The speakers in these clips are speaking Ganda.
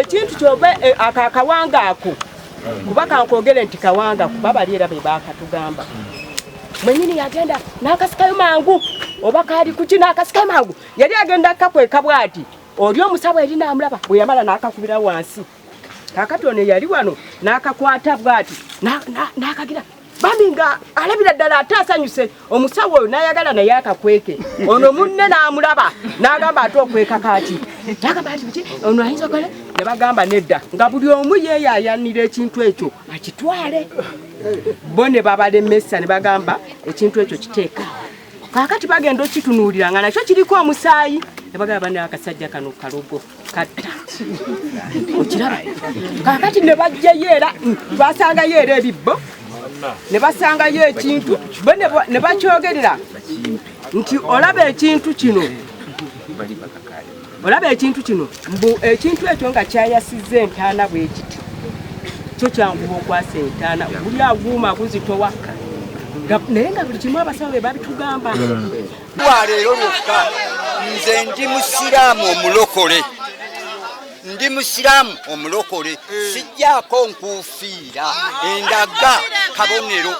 ekintu kyobe akakawanga ako kuba kankogere nti kawanga kuba bali era be bakatugamba mwenyini yagenda n'akasikayo mangu oba kali kuki n'akasikayo mangu yali agenda akakweka bwati oli omusabo eri n'amulaba bwe yamala n'akakubira wansi kakati ono yali wano n'akakwata bwati n'akagira baminga alabira ddala ate asanyuse omusawo oyo n'ayagala naye akakweke ono munne n'amulaba n'agamba ate okweka kati n'agamba ati biki ono ayinza okole ne bagamba nedda nga buli omu yeeyaayanira ekintu ekyo akitwale bo ne babalemesa ne bagamba ekintu ekyo kiteeka kakati bagenda okitunuulira nga nakyo kiriko omusaayi ne bagamba bane akasajja kano kalogo katta okiraba kakati ne bajjayo era basangayo era ebibbo ne basangayo ekintu bo ne bakyogerera nti olaba ekintu kino mbu ekintu ekyo nga kyayasizza entaana bwe kiti kyo kyanguwa okwasa entaana buli aguuma guzitowa naye nga buli kimu abasawo be babitugamba leero lwokka nze ndi musiraamu omulokole ndi musiraamu omulokole sijjaako nkuufiira endaga kabonero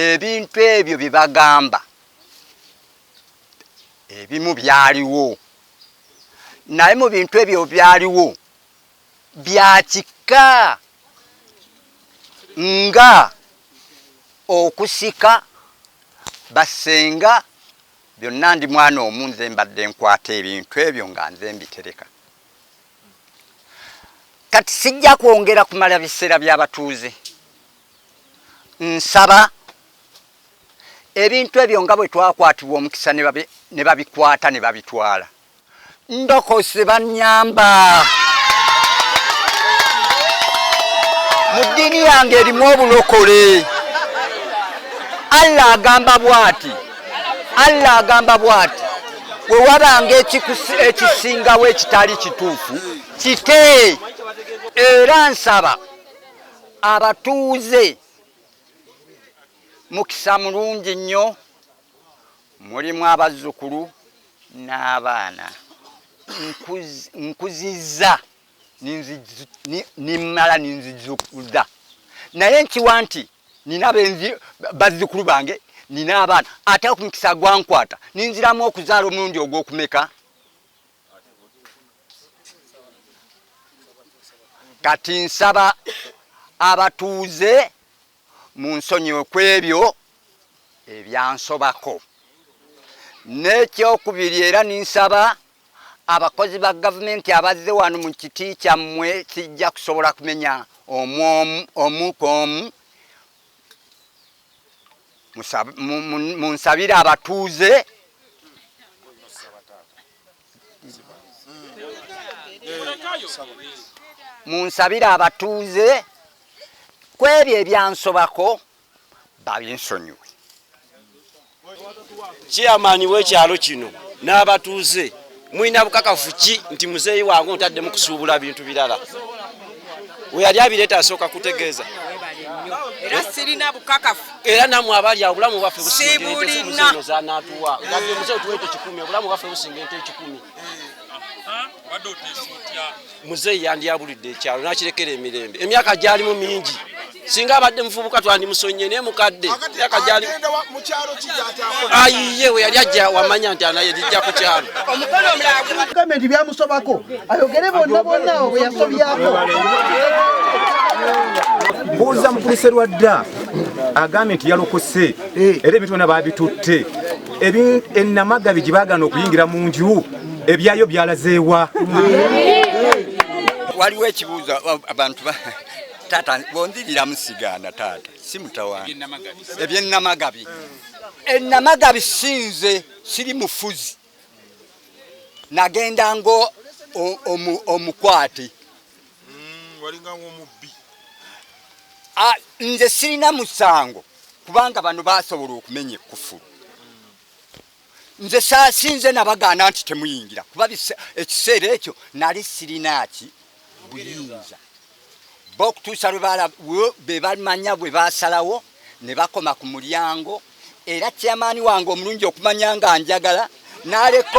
ebintu ebyo bye bagamba ebimu byaliwo naye mu bintu ebyo byaliwo bya kika nga okusika basenga byonna ndi mwana omu nze mbadde nkwata ebintu ebyo nga nze mbitereka kati sijja kwongera kumala biseera by'abatuuze nsaba ebintu ebyo nga bwe twakwatibwa omukisa ne babikwata ne babitwala ndokose bannyamba mu ddiini yange erimu obulokole Allah agamba bwati bwe wabanga ekisingawo ekitali kituufu kite era nsaba abatuuze mukisa mulungi nnyo mulimu abazzukulu n'abaana nkuzizza nimmala ninzizukuza naye nkiwa nti nina bazzukulu bange nina abaana ate okumukisa gwankwata ninziramu okuzaala omulundi ogw'okumeka kati nsaba abatuuze munsonyiwe kwebyo ebyansobako n'ekyokubiri era ninsaba abakozi ba gavumenti abazze wano mu kiti kyammwe sijja kusobola kumenya omu k'omu munsabire abatuuze kwebyo ebyansobako babinsonyiwe Chairman w'ekyalo kino n'abatuuze mwina bukakafu ki nti muzeeyi wange ontadde mu kusuubula bintu birala we yali abireeta asooka kutegeeza era sirina bukakafu era namwe abali obulamu bwaffe businga zanaatuwa gadde muzeeyi tuweete 100 obulamu bwaffe businga ente 10 muzeeyi yandyabulidde ekyalo n'akirekera emirembe emyaka gyalimu mingi singa abadde muvubuka twandimusonye naye mukadde emyaka gyali ayiye we yali ajja wamanya nti anaye lijja ku kyalo omukono omulagu gavumenti byamusobako ayogere bonna bwe yasobyako mbuuza mukulu Sserwadda agambye nti yalokose era ebintu byonna babitutte ennamagabi gye baagana okuyingira mu nju ebyayo byalazeewa waliwo ekibuuzo abantu tata bondirira musigana tata simutawana ebyennamagabi ennamagabi sinze siri mufuzi nagenda ngo omukwate walinga ng'omubbi nze sirina musango kubanga bano basobola okumenya ekkufulu nze sinze nabagaana nti temuyingira kuba ekiseera ekyo nali sirinaki buyinza bokutuusa be bamanya bwe basalawo ne bakoma ku mulyango era chairman wange omulungi okumanya nga njagala n'aleka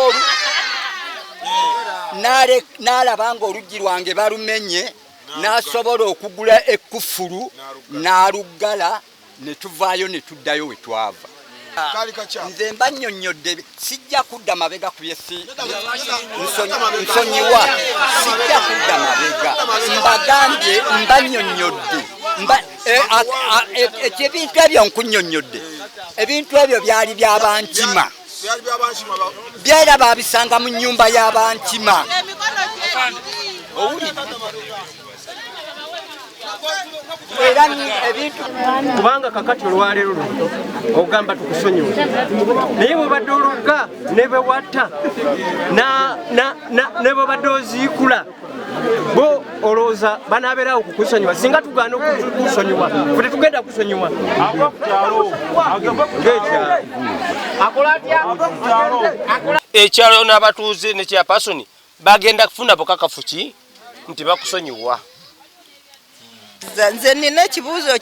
n'alaba ng'oluggi lwange balumenye n'asobola okugula ekkufulu n'aluggala ne tuvaayo ne tuddayo we twava. Nze mba nnyonnyodde sijja kudda mabega ku nsonyiwa, sijja kudda mabega, mbagambye mba nnyonnyodde ebintu ebyo nkunnyonnyodde, ebintu ebyo byali by'abankima, byera babisanga mu nnyumba y'abankima. Kubanga kakati olwaleero luno ogamba tukusonyiwa, naye bwebadde olugga ne bewatta ne bwebadde oziikula bo olowooza banaabeerawo kukusonyiwa. Singa tugaana okusonyiwa fe tetugenda kusonyiwa. Ekyalo n'abatuuze ne kyapasoni bagenda kufuna bukakafu ki nti bakusonyiwa. Nze nina ekibuuzo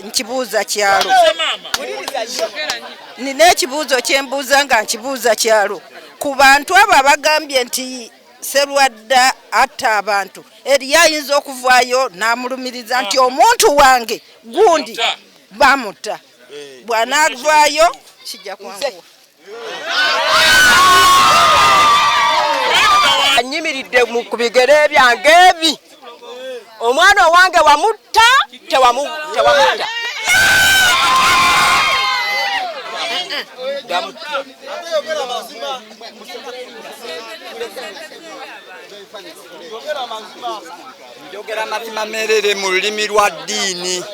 nkibuuza kyalo. Nina ekibuuzo kyembuuza nga nkibuuza kyalo. Ku bantu abo abagambye nti Sserwadda atta abantu, eriyo ayinza okuvaayo n'amulumiriza nti omuntu wange gundi bamutta. Bw'anaavaayo kijja kwanguwa. Anyimiridde ku bigere byange ebi. Omwana owange wamutta tewamutta. Njogera mazima merere mu lulimi lwa ddiini.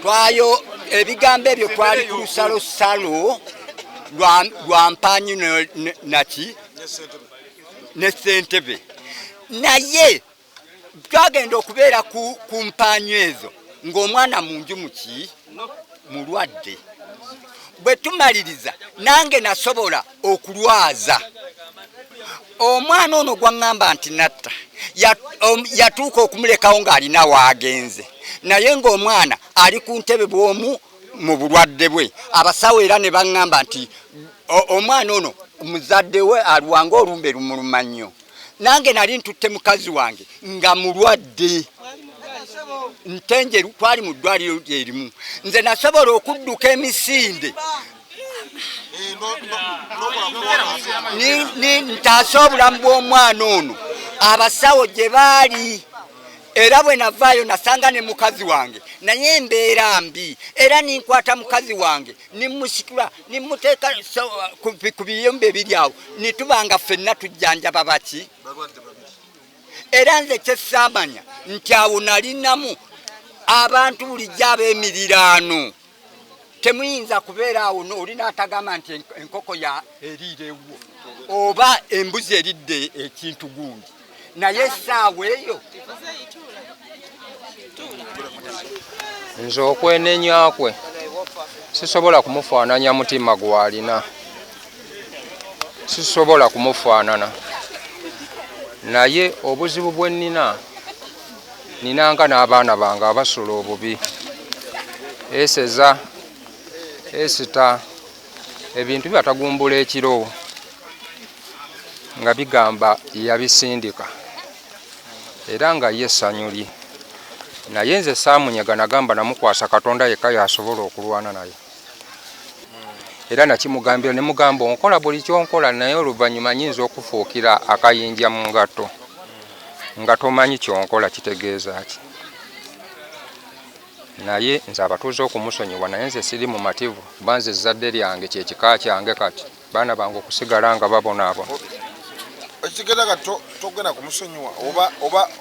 Twayo ebigambo ebyo twali ku lusalosalo lwa mpanyi naki ne ssentebe, naye twagenda okubeera ku mpanyi ezo ng'omwana mu nju mulwadde. Bwe tumaliriza nange nasobola okulwaza. Omwana ono gwaŋŋamba nti natta yatuuka okumulekawo ng'alina waagenze, naye ng'omwana ali ku ntebe bw'omu mu bulwadde bwe. Abasawo era ne baŋŋamba nti omwana ono muzadde we alwanga olumbe lumuluma nnyo. Nange nali ntutte mukazi wange nga mulwadde, ntenjeru, twali mu ddwaliro erimu. Nze nasobola okudduka emisinde ntaase obulamu bw'omwana ono abasawo gye baali. Era bwe navaayo nasanga ne mukazi wange naye embeera mbi, era ninkwata mukazi wange nimusitula nimuteeka ku biyumba ebiri awo nitubanga ffenna tujjanjaba baki. Era nze kyessamanya nti awo nalinamu abantu bulijjo ab'emiriraano. Temuyinza kubeera awo olina atagamba nti enkoko eriirewo oba embuzi eridde ekintu gundi, naye essaawa eyo. Nze okwenenya kwe sisobola kumufaananya mutima gwalina, sisobola kumufaanana. Naye obuzibu bwe ninanga n'abaana bange abasula obubi, eseza esita ebintu byatagumbula ekiro nga bigamba yabisindika era nga ye essanyu lye. Naye nze saamunyaga, nagamba namukwasa Katonda yekka yasobola okulwana naye. Era nakimugambira ne mugamba onkola buli kyonkola, naye oluvannyuma nyinza okufuukira akayinja mu ngatto nga tomanyi kyonkola kitegeeza ki. Naye nze abatuuze okumusonyiwa, naye nze siri mu mativu kuba nze ezzadde lyange kyekika kyange, kati baana bange okusigala nga babonaabona. Ekigenda nga togenda kumusonyiwa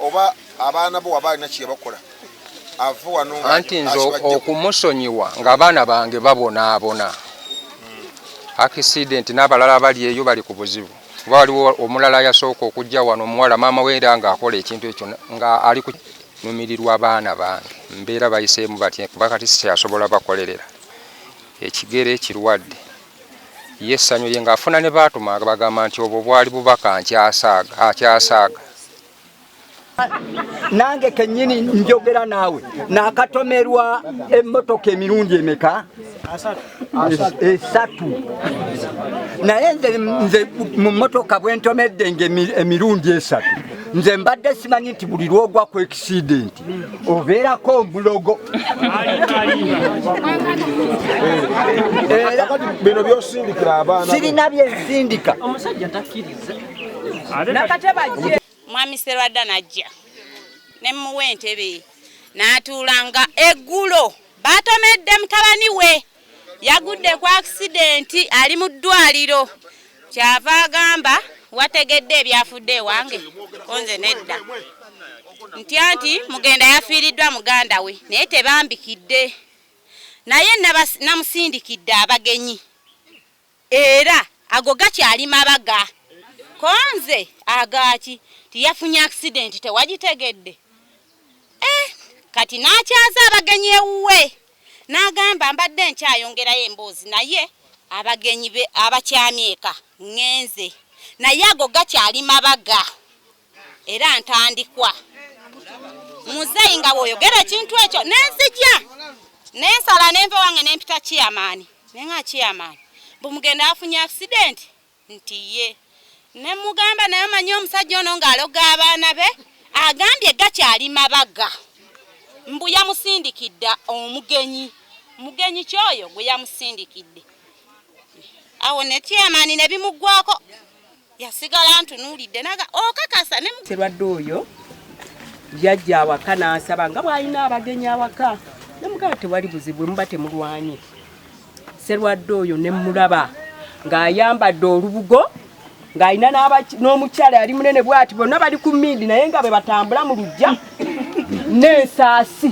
oba abaana bo waba alina kye bakola ave wano anti nze okumusonyiwa ng'abaana bange babonaabona. Accident n'abalala bali eyo bali ku buzibu. Kuba waliwo omulala yasooka okujja wano omuwala maama we era ng'akola ekintu ekyo nga ali kunumirirwa abaana bange. Mbeera bayiseemu batya kuba kati sikyasobola bakolerera. Ekigere kirwadde. Ye essanyu lye ng'afuna ne baatuma bagamba nti obwo bwali bubaka akyasaaga. nange kenyini njogera naawe nakatomerwa emmotoka emirundi emeka esatu naye nze mu mmotoka bwentomedde emirundi esatu nze mbadde simanyi nti buli lwogwa ku accident obeerako omulogo bino byosindikira abaana sirina byensindika omusajja takkiriza mwami Sserwadda najja ne muwe entebe n'atuulanga eggulo batomedde mutabani we yagudde ku accident ali mu ddwaliro kyava agamba wategedde ebyafudde ewange konze nedda nti mugenda yafiiriddwa muganda we naye tebambikidde naye namusindikidde abagenyi era ago gakyali mabaga konze agaki tiyafunye accident tewagitegedde kati n'akyaza abagenyi ewuwe n'agamba mbadde nkyayongerayo emboozi naye abagenyi be abakyamyeka ngenze naye ago gakyali mabaga era ntandikwa muzeyi nga bw'oyogera ekintu ekyo nenzija nensala nenva wange nempita chairman nenga chairman bumugenda afunye accident nti ye ne mugamba naye manyi omusajja ono ng'aloga abaana be agambye gakyali mabaga mbu yamusindikidde mugenyi kyoyo gwe yamusindikidde awo ne chairman ne bimuggwako yasigala ntunuulidde naga okakasa ne Sserwadda oyo jjajja awaka n'asaba nga bw'alina abagenyi awaka ne mugamba tewali buzibu muba temulwanye Sserwadda oyo ne mulaba ng'ayambadde olubugo ng'alina n'omukyala yali munene bw'ati bonna bali ku mmindi naye nga bwe batambula mu lujja n'ensaasi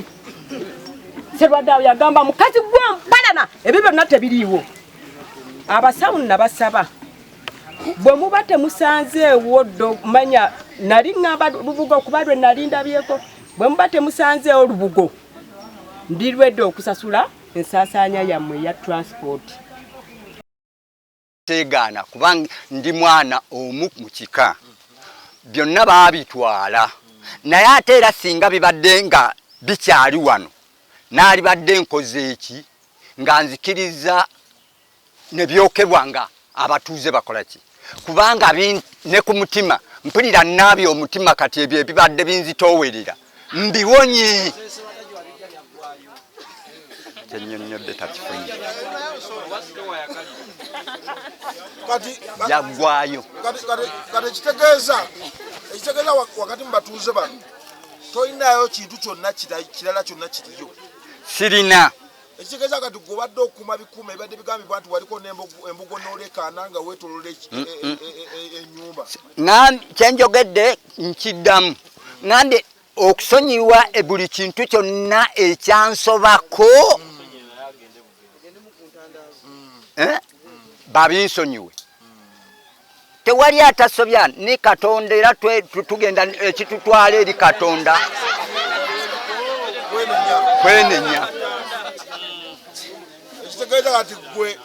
Sserwadda oyo yagamba mukazi gw'ombalana ebyo byonna tebiriiwo abasawo nabasaba bwe muba temusanzeewo ddo manya nali ŋŋamba lubugo kuba lwe nali ndabyeko bwe muba temusanzeewo lubugo ndirwedde okusasula ensaasaanya yammwe eya transport tegaana kuba ndi mwana omu mu kika byonna baabitwala naye ate era singa bibadde nga bikyali wano naalibadde nkoze eki nga nzikiriza ne byokebwa nga abatuuze bakola ki kubanga ne ku mutima mpulira nnaabyo omutima kati ebyo ebibadde binzitoowerera mbiwonye kyennyonnyodde takifunye yaggwayo kati ekitegeeza wakati mu batuuze bano tolinayo kintu kyonna kirala kyonna kiriyo sirina ekitegeeza kati gobadde okuma bikuuma ebadde bigambibwa nti waliko embugo n'olekaana nga weetolola ennyumba kyenjogedde nkiddamu ngande okusonyiwa buli kintu kyonna ekyansobako babinsonyiwe tewali atasobya ne Katonda era tugenda ekitutwala eri Katonda kwenenya ekitegeeza kati gwe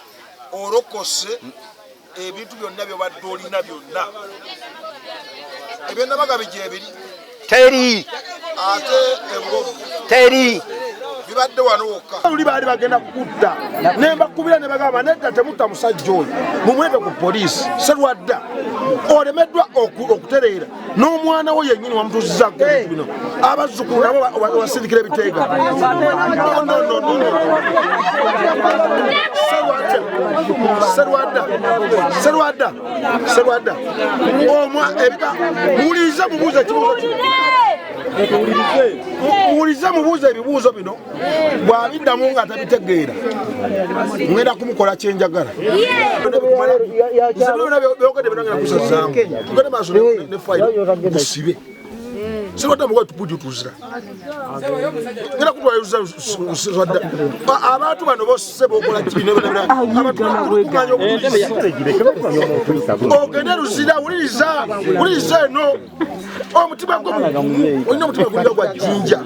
olokose ebintu byonna byobadde olina byonna ebyennabaga bijebiri teri ate Bugogge teri bibadde wano wokka oli baali bagenda kukutta ne mbakubira ne bagamba nedda temutta musajja oyo mumwete ku poliisi Sserwadda olemeddwa okutereera n'omwana we yennyini wamutuuzizaako ebintu bino abazzukulu nabo wasindikira ebiteega Sserwadda muwulirize mubuuza ekibuuzo kino muwulirize mubuuza ebibuuzo bino bw'abiddamu nga tabitegeera ngenda kumukola kyenjagala byogedde binagenda kusazaamu tugende maaso ne fayiro musibe Sserwadda mugoye tupujutuzira ngenda kutwayuza Sserwadda abantu bano bose bokola kino ogende luzira wuliriza eno omutima gwo olina omutima gulira gwa jjinja